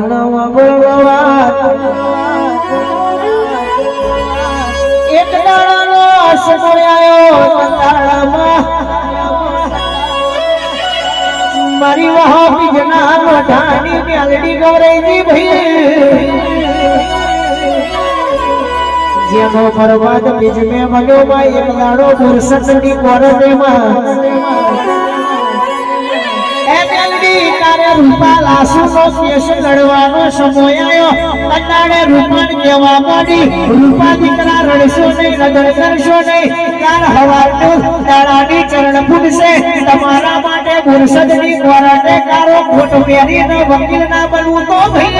નવા બોલવા એક દાડાનો સમય આવ્યો કંટાળામાં મારી વાહ બીજના મોઢાની મેલડી ગવરાઈની ભાઈ જેનો બરબાદ બીજ મે મળ્યો ભાઈ એક દાડો ગુરસતની કોરડેમાં રૂપા લાસુનો કેસ લડવાનો સમય આવ્યો અટાણે રૂપાને કહેવા માંડી રૂપા દીકરા રડશો નહીં નજર કરશો નહીં ત્યાર હવારનું દાડાની ચરણ ફૂટશે તમારા માટે ગુરસદની કોરડે કારો ખોટ પહેરીને વકીલ ના બનવું તો ભાઈ